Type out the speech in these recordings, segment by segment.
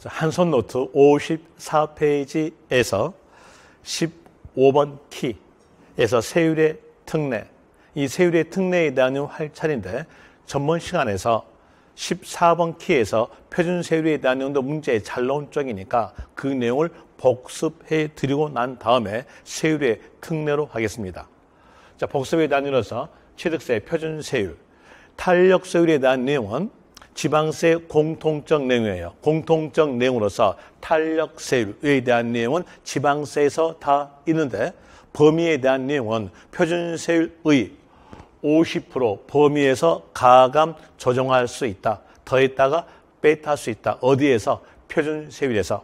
한손 노트 54페이지에서 15번 키에서 세율의 특례, 이 세율의 특례에 대한 할 차례인데 전번 시간에서 14번 키에서 표준세율에 대한 내용도 문제에 잘 나온 쪽이니까 그 내용을 복습해 드리고 난 다음에 세율의 특례로 하겠습니다. 자, 복습에 대한 이로서 취득세, 표준세율, 탄력세율에 대한 내용은 지방세 공통적 내용이에요. 공통적 내용으로서 탄력세율에 대한 내용은 지방세에서 다 있는데 범위에 대한 내용은 표준세율의 50% 범위에서 가감 조정할 수 있다. 더했다가 뺐다 할 수 있다. 어디에서? 표준세율에서.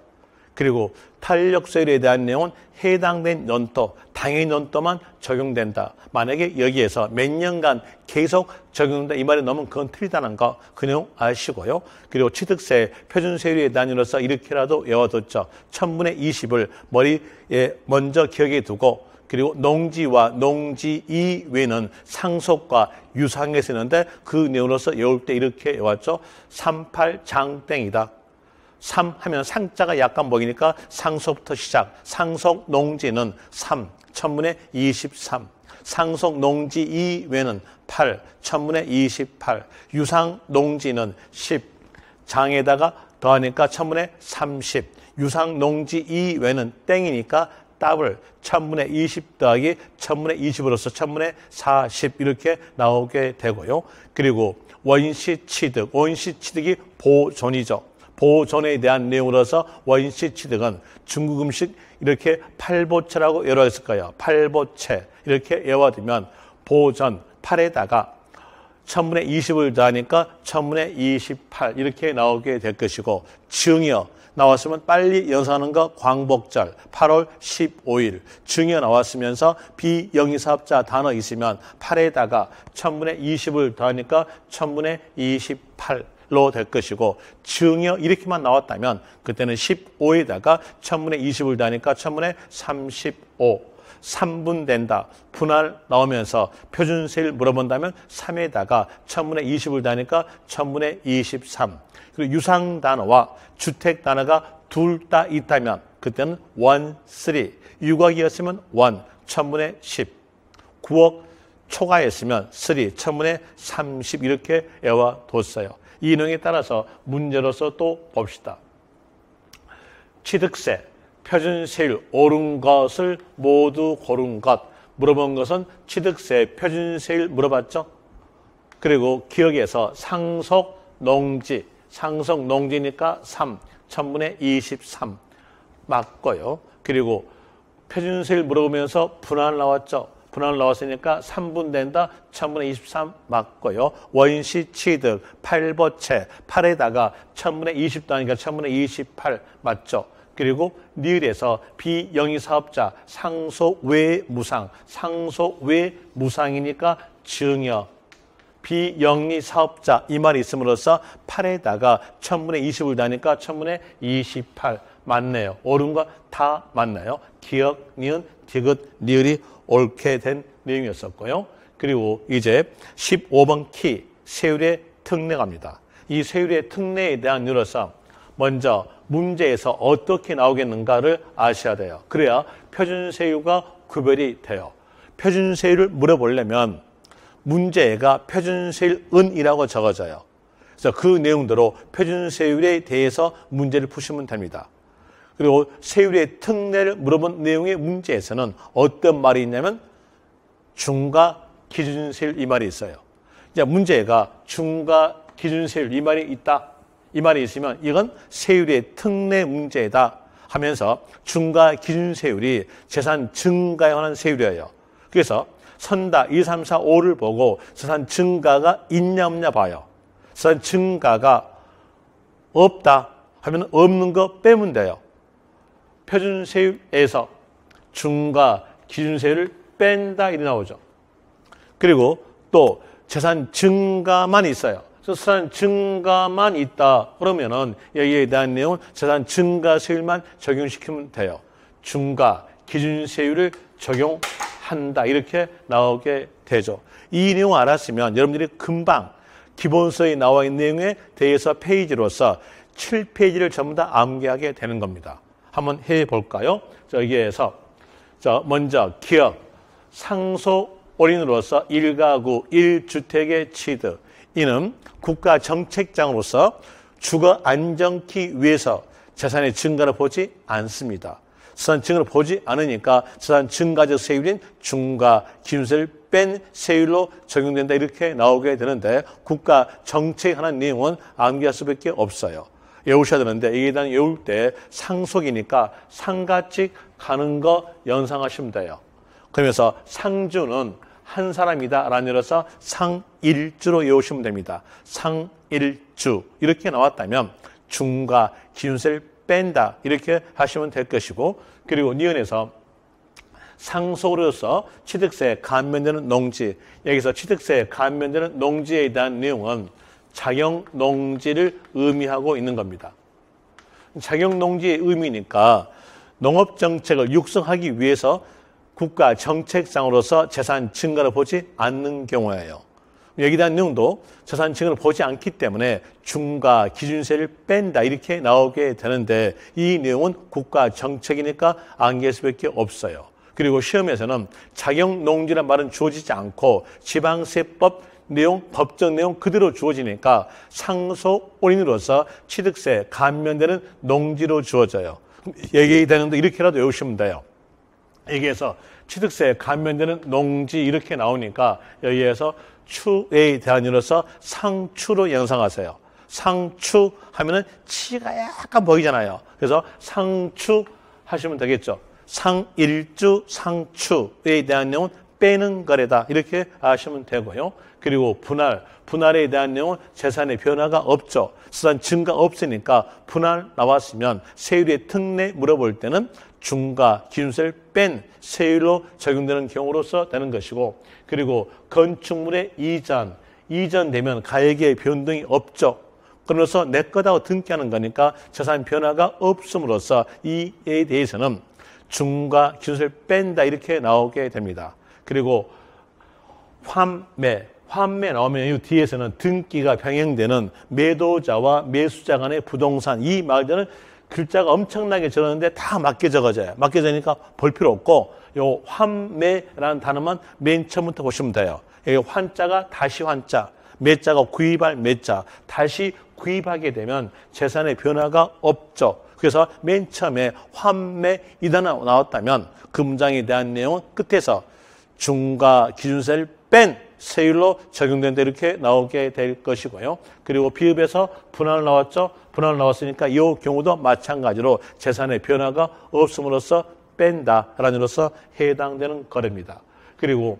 그리고 탄력세율에 대한 내용은 해당된 연도, 당해 연도만 적용된다. 만약에 여기에서 몇 년간 계속 적용된다. 이 말이 너무 그건 틀리다는 거, 그 내용 아시고요. 그리고 취득세, 표준세율에 대한 이로서 이렇게라도 외워뒀죠. 1000분의 20을 머리에 먼저 기억해 두고 그리고 농지와 농지 이외에는 상속과 유상에 쓰는데 그 내용으로서 외울 때 이렇게 외웠죠. 38장땡이다. 3 하면 상자가 약간 먹이니까 상속부터 시작. 상속 농지는 3, 1000분의 23. 상속 농지 이외에는 8, 1000분의 28. 유상 농지는 10. 장에다가 더하니까 1000분의 30. 유상 농지 이외에는 땡이니까 더블 1000분의 20 더하기 1000분의 20으로서 1000분의 40 이렇게 나오게 되고요. 그리고 원시 취득, 원시 취득이 보존이죠. 보존에 대한 내용으로서 원시 취득은 중국 음식 이렇게 팔보채라고 외워있을 거예요. 팔보채 이렇게 외워두면 보존 8에다가 1000분의 20을 더하니까 1000분의 28 이렇게 나오게 될 것이고 증여 나왔으면 빨리 연산하는 거 광복절 8월 15일 증여 나왔으면서 비영리사업자 단어 있으면 8에다가 1000분의 20을 더하니까 1000분의 28로 될 것이고 증여 이렇게만 나왔다면 그때는 15에다가 1000분의 20을 더하니까 1000분의 35 3분 된다. 분할 나오면서 표준세율 물어본다면 3에다가 1000분의 20을 더하니까 1000분의 23. 그리고 유상 단어와 주택 단어가 둘 다 있다면 그때는 1, 3. 유곽이었으면 1, 1000분의 10. 9억 초과했으면 3, 1000분의 30 이렇게 외워뒀어요. 이 내용에 따라서 문제로서 또 봅시다. 취득세, 표준세율 옳은 것을 모두 고른 것. 물어본 것은 취득세, 표준세율 물어봤죠? 그리고 기억에서 상속 농지, 상속 농지니까 3, 1000분의 23 맞고요. 그리고 표준세율 물어보면서 분할 나왔죠? 분할 나왔으니까 3분 된다, 1000분의 23 맞고요. 원시 취득, 팔보채, 8에다가 1000분의 20 더하니까 1000분의 28 맞죠? 그리고 니을에서 비영리사업자, 상속 외 무상, 상속 외 무상이니까 증여. 비영리사업자 이 말이 있음으로써 8에다가 1000분의 20을 더하니까 1000분의 28 맞네요. 옳은 거 다 맞나요? 기억, 니은, 디귿, 니을이 옳게 된 내용이었었고요. 그리고 이제 15번 키, 세율의 특례 갑니다. 이 세율의 특례에 대한 이유로서 먼저 문제에서 어떻게 나오겠는가를 아셔야 돼요. 그래야 표준세율과 구별이 돼요. 표준세율을 물어보려면 문제가 표준세율은이라고 적어져요. 그래서 그 내용대로 표준세율에 대해서 문제를 푸시면 됩니다. 그리고 세율의 특례를 물어본 내용의 문제에서는 어떤 말이 있냐면 중과 기준세율 이 말이 있어요. 이제 문제가 중과 기준세율 이 말이 있다. 이 말이 있으면 이건 세율의 특례 문제다 하면서 중과 기준세율이 재산 증가에 관한 세율이에요. 그래서 선다 1, 3, 4, 5를 보고 재산 증가가 있냐 없냐 봐요. 재산 증가가 없다 하면 없는 거 빼면 돼요. 표준세율에서 중과 기준세율을 뺀다 이렇게 나오죠. 그리고 또 재산 증가만 있어요. 재산 증가만 있다 그러면은 여기에 대한 내용은 재산 증가세율만 적용시키면 돼요. 중과 기준세율을 적용한다 이렇게 나오게 되죠. 이 내용 알았으면 여러분들이 금방 기본서에 나와 있는 내용에 대해서 페이지로서 7페이지를 전부 다 암기하게 되는 겁니다. 한번 해볼까요? 여기에서 먼저 기업, 상속 올인으로서 1가구 1주택의 취득. 이는 국가정책장으로서 주거 안정기 위해서 재산의 증가를 보지 않습니다. 재산 증가를 보지 않으니까 재산 증가적 세율인 중과 기준세를 뺀 세율로 적용된다 이렇게 나오게 되는데 국가 정책에 관한 내용은 암기할 수밖에 없어요. 외우셔야 되는데 이에 대한 외울 때 상속이니까 상가집 가는 거 연상하시면 돼요. 그러면서 상주는 한 사람이다 라는 의미로서 상일주로 외우시면 됩니다. 상일주 이렇게 나왔다면 중과 기준세를 뺀다 이렇게 하시면 될 것이고, 그리고 니은에서 상속으로서 취득세에 감면되는 농지, 여기서 취득세에 감면되는 농지에 대한 내용은 자경농지를 의미하고 있는 겁니다. 자경농지의 의미니까 농업정책을 육성하기 위해서 국가 정책상으로서 재산 증가를 보지 않는 경우예요. 여기에 대한 내용도 재산 증가를 보지 않기 때문에 중과 기준세를 뺀다 이렇게 나오게 되는데 이 내용은 국가 정책이니까 암기할 수밖에 없어요. 그리고 시험에서는 자경농지란 말은 주어지지 않고 지방세법 내용, 법적 내용 그대로 주어지니까 상속 올인으로서 취득세 감면되는 농지로 주어져요. 여기에 대한 내용도 이렇게라도 외우시면 돼요. 여기에서 취득세 감면되는 농지 이렇게 나오니까 여기에서 추에 대한 이로서 상추로 연상하세요. 상추 하면은 치가 약간 보이잖아요. 그래서 상추 하시면 되겠죠. 상일주 상추에 대한 내용은 빼는 거래다 이렇게 아시면 되고요. 그리고 분할에 대한 내용은 재산의 변화가 없죠. 재산 증가 없으니까 분할 나왔으면 세율의 특례 물어볼 때는 중과 기준세를 뺀 세율로 적용되는 경우로서 되는 것이고, 그리고 건축물의 이전되면 가액의 변동이 없죠. 그러면서 내 거다고 등기하는 거니까 재산 변화가 없음으로써 이에 대해서는 중과 기준세를 뺀다 이렇게 나오게 됩니다. 그리고 환매 나오면 이 뒤에서는 등기가 병행되는 매도자와 매수자 간의 부동산, 이 말들은 글자가 엄청나게 적었는데 다 맞게 적어져요. 맞게 적으니까 볼 필요 없고 요 환매라는 단어만 맨 처음부터 보시면 돼요. 여기 환자가 다시 환자, 매자가 구입할 매자, 다시 구입하게 되면 재산의 변화가 없죠. 그래서 맨 처음에 환매 이 단어 나왔다면 그 문장에 대한 내용은 끝에서 중과 기준세를 뺀 세율로 적용된다 이렇게 나오게 될 것이고요. 그리고 비읍에서 분할 나왔죠. 분할 나왔으니까 이 경우도 마찬가지로 재산의 변화가 없음으로써 뺀다라는 의미로서 해당되는 거래입니다. 그리고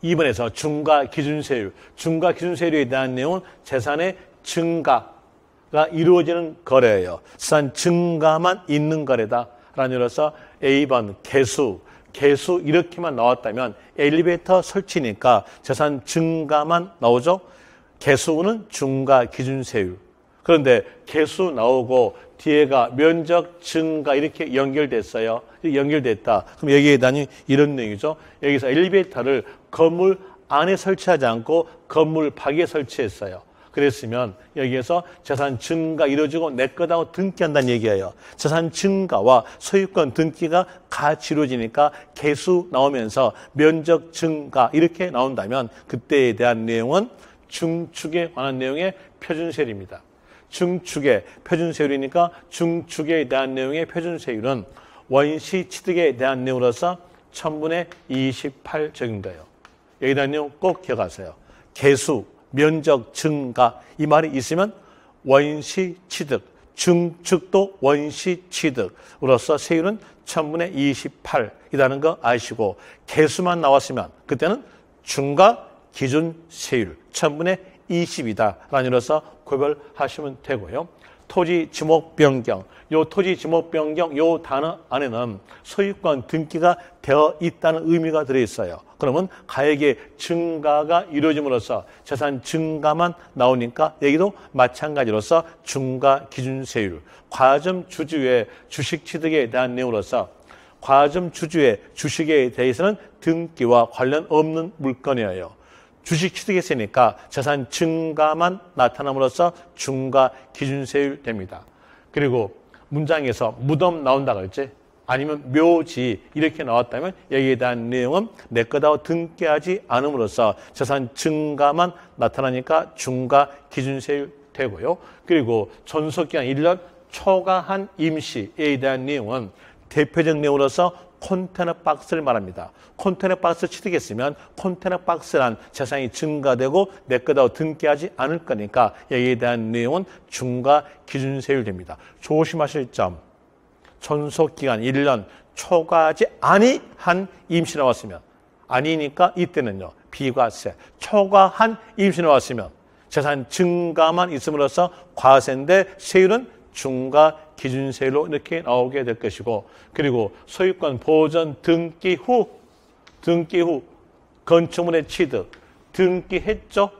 2번에서 중과 기준세율, 중과 기준세율에 대한 내용은 재산의 증가가 이루어지는 거래예요. 재산 증가만 있는 거래다라는 의미로서 A번 개수 이렇게만 나왔다면 엘리베이터 설치니까 재산 증가만 나오죠. 개수는 중과 기준세율. 그런데 개수 나오고 뒤에가 면적 증가 이렇게 연결됐어요. 연결됐다. 그럼 여기에 대한 이런 내용이죠. 여기서 엘리베이터를 건물 안에 설치하지 않고 건물 밖에 설치했어요. 그랬으면 여기에서 재산 증가 이루어지고 내 거다고 등기한다는 얘기예요. 재산 증가와 소유권 등기가 같이 이루어지니까 개수 나오면서 면적 증가 이렇게 나온다면 그때에 대한 내용은 중축에 관한 내용의 표준세율입니다. 중축의 표준세율이니까 중축에 대한 내용의 표준세율은 원시 취득에 대한 내용으로서 1000분의 28 적용돼요. 여기에 대한 내용 꼭 기억하세요. 개수, 면적 증가 이 말이 있으면 원시 취득, 중축도 원시 취득으로서 세율은 1000분의 28이라는 거 아시고 개수만 나왔으면 그때는 중과 기준 세율 1000분의 20이다라는 의미로서 구별하시면 되고요. 토지 지목 변경, 요 토지 지목 변경 요 단어 안에는 소유권 등기가 되어 있다는 의미가 들어있어요. 그러면 가액의 증가가 이루어짐으로써 재산 증가만 나오니까 여기도 마찬가지로서 중과 기준세율, 과점 주주의 주식 취득에 대한 내용으로서 과점 주주의 주식에 대해서는 등기와 관련 없는 물건이에요. 주식 취득했으니까 재산 증가만 나타남으로써 중과 기준세율 됩니다. 그리고 문장에서 무덤 나온다고 했지? 아니면 묘지 이렇게 나왔다면 여기에 대한 내용은 내 거다고 등기하지 않음으로써 재산 증가만 나타나니까 중과 기준세율 되고요. 그리고 존속기간 1년 초과한 임시에 대한 내용은 대표적 내용으로서 컨테이너 박스를 말합니다. 컨테이너 박스 취득했으면 컨테이너 박스란 재산이 증가되고 내 거다고 등기하지 않을 거니까 여기에 대한 내용은 중과 기준세율 됩니다. 조심하실 점. 존속기간 1년 초과하지 아니한 임시 나왔으면 아니니까 이때는요. 비과세. 초과한 임시 나왔으면 재산 증가만 있음으로써 과세인데 세율은 중과 기준세율로 이렇게 나오게 될 것이고 그리고 소유권 보전 등기 후 건축물의 취득 등기했죠.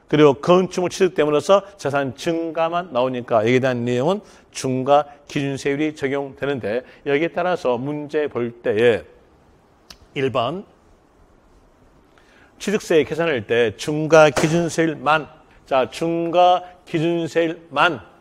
그리고 건축물 취득됨으로써 재산 증가만 나오니까 여기에 대한 내용은 중과 기준세율이 적용되는데 여기에 따라서 문제 볼 때에 1번 취득세 계산할 때 중과 기준세율만 자 중과 기준세율만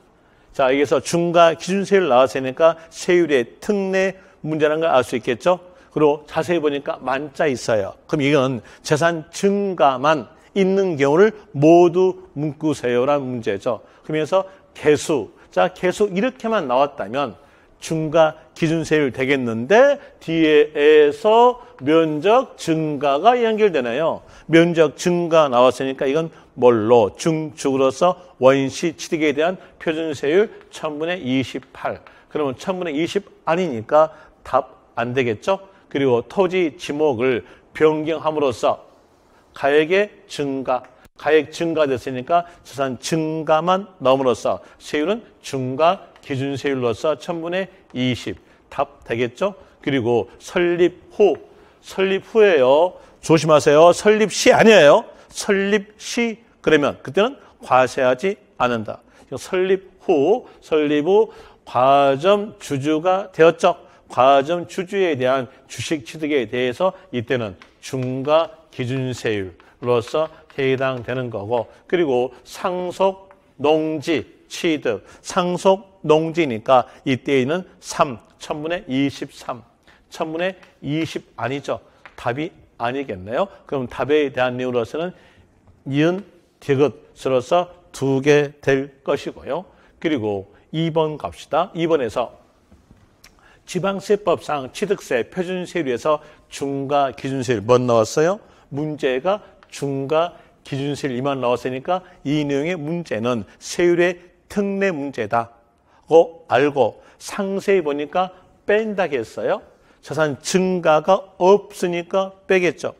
자 여기서 중과 기준세율 나왔으니까 세율의 특례 문제라는 걸 알 수 있겠죠. 그리고 자세히 보니까 만자 있어요. 그럼 이건 재산 증가만 있는 경우를 모두 묶으세요라는 문제죠. 그러면서 개수, 자 개수 이렇게만 나왔다면 중과 기준세율 되겠는데 뒤에서 면적 증가가 연결되네요. 면적 증가 나왔으니까 이건 뭘로 증축으로서 원시 취득에 대한 표준세율 1000분의 28. 그러면 1000분의 20 아니니까 답 안 되겠죠. 그리고 토지 지목을 변경함으로써 가액의 증가, 가액 증가됐으니까 재산 증가만 넣음으로써 세율은 중과 기준세율로서 1000분의 20. 답 되겠죠? 그리고 설립 후에요. 조심하세요. 설립 시 아니에요. 설립 시 그러면 그때는 과세하지 않는다. 설립 후 과점 주주가 되었죠. 과점 주주에 대한 주식 취득에 대해서 이때는 중과 기준세율로서 해당되는 거고 그리고 상속 농지 취득 상속 농지니까 이때에는 1000분의 23 1000분의 20 아니죠. 답이 아니겠네요. 그럼 답에 대한 내용으로서는 이은 디귿으로서 2개 될 것이고요. 그리고 2번 갑시다. 2번에서 지방세법상 취득세 표준세율에서 중과 기준세율 뭐 나왔어요? 문제가 중과 기준세율 이만 나왔으니까 이 내용의 문제는 세율의 특례 문제다고 알고 상세히 보니까 뺀다겠어요. 재산 증가가 없으니까 빼겠죠.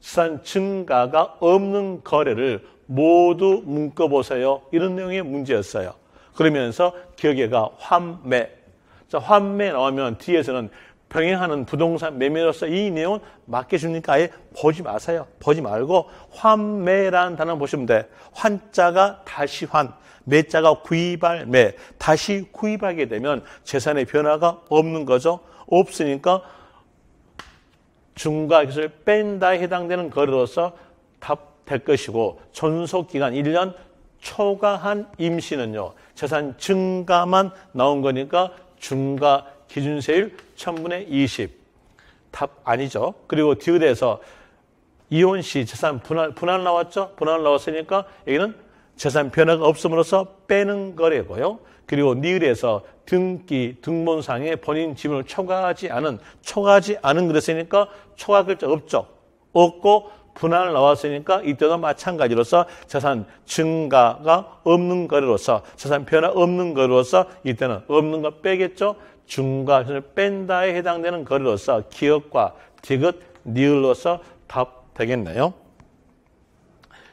재산 증가가 없는 거래를 모두 묶어보세요. 이런 내용의 문제였어요. 그러면서 기억에가 환매. 자, 환매 나오면 뒤에서는 병행하는 부동산 매매로서 이 내용은 맡겨주니까 아예 보지 마세요. 보지 말고 환매라는 단어 보시면 돼. 환자가 다시 환, 매자가 구입할 매. 다시 구입하게 되면 재산의 변화가 없는 거죠. 없으니까 중과 기준을 뺀다에 해당되는 거래로서 답 될 것이고 존속기간 1년 초과한 임시는요. 재산 증가만 나온 거니까 중과 기준세율 1000분의 20. 답 아니죠. 그리고 디귿에서 이혼 시 재산 분할 나왔죠. 분할 나왔으니까 여기는 재산 변화가 없음으로써 빼는 거래고요. 그리고 니을에서 등기, 등본상에 본인 지분을 초과하지 않은 그랬으니까 초과 글자 없죠. 없고 분할 나왔으니까 이때도 마찬가지로서 재산 증가가 없는 거래로서 재산 변화 없는 거래로서 이때는 없는 거 빼겠죠. 중과 기준을 뺀다에 해당되는 거래로서 기억과 디귿, 니을로서 답 되겠네요.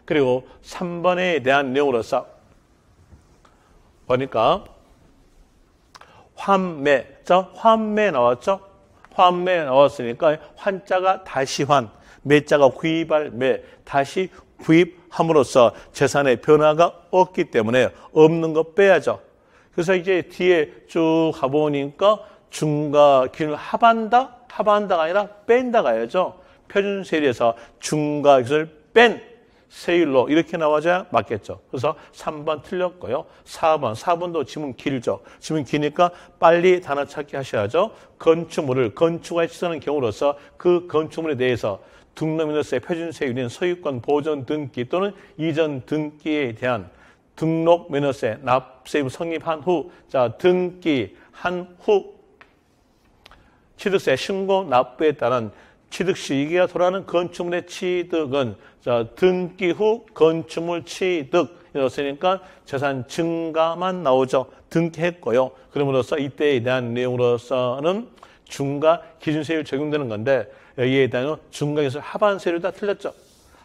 그리고 3번에 대한 내용으로서 보니까 환매 나왔죠? 환매 나왔으니까 환자가 다시 환, 매자가 구입할 매, 다시 구입함으로써 재산의 변화가 없기 때문에 없는 거 빼야죠. 그래서 이제 뒤에 쭉 가보니까 중과 기준을 합한다가 아니라 뺀다 가야죠. 표준세율에서 중과 기준을 뺀 세율로 이렇게 나와줘야 맞겠죠. 그래서 3번 틀렸고요. 4번도 지문 길죠. 지문 기니까 빨리 단어 찾기 하셔야죠. 건축물을 건축에 시설하는 경우로서 그 건축물에 대해서 등록면허세 표준세율인 소유권 보존 등기 또는 이전 등기에 대한 등록면허세 납세율 성립한 후, 자 등기한 후 취득세 신고 납부에 따른 취득 시기가 돌아가는 건축물의 취득은 자 등기 후 건축물 취득 이렇으니까 재산 증가만 나오죠. 등기했고요. 그럼으로써 이때에 대한 내용으로서는 중과 기준세율 적용되는 건데 여기에 대한 중과 하반세율 다 틀렸죠.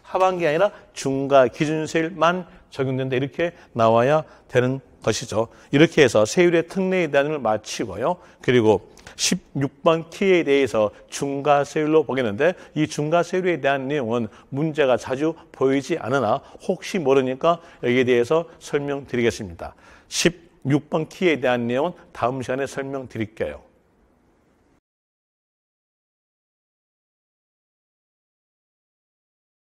하반기 아니라 중과 기준세율만 적용된다 이렇게 나와야 되는 것이죠. 이렇게 해서 세율의 특례에 대한 걸 마치고요. 그리고 16번 키에 대해서 중과세율로 보겠는데 이 중과세율에 대한 내용은 문제가 자주 보이지 않으나 혹시 모르니까 여기에 대해서 설명드리겠습니다. 16번 키에 대한 내용은 다음 시간에 설명드릴게요.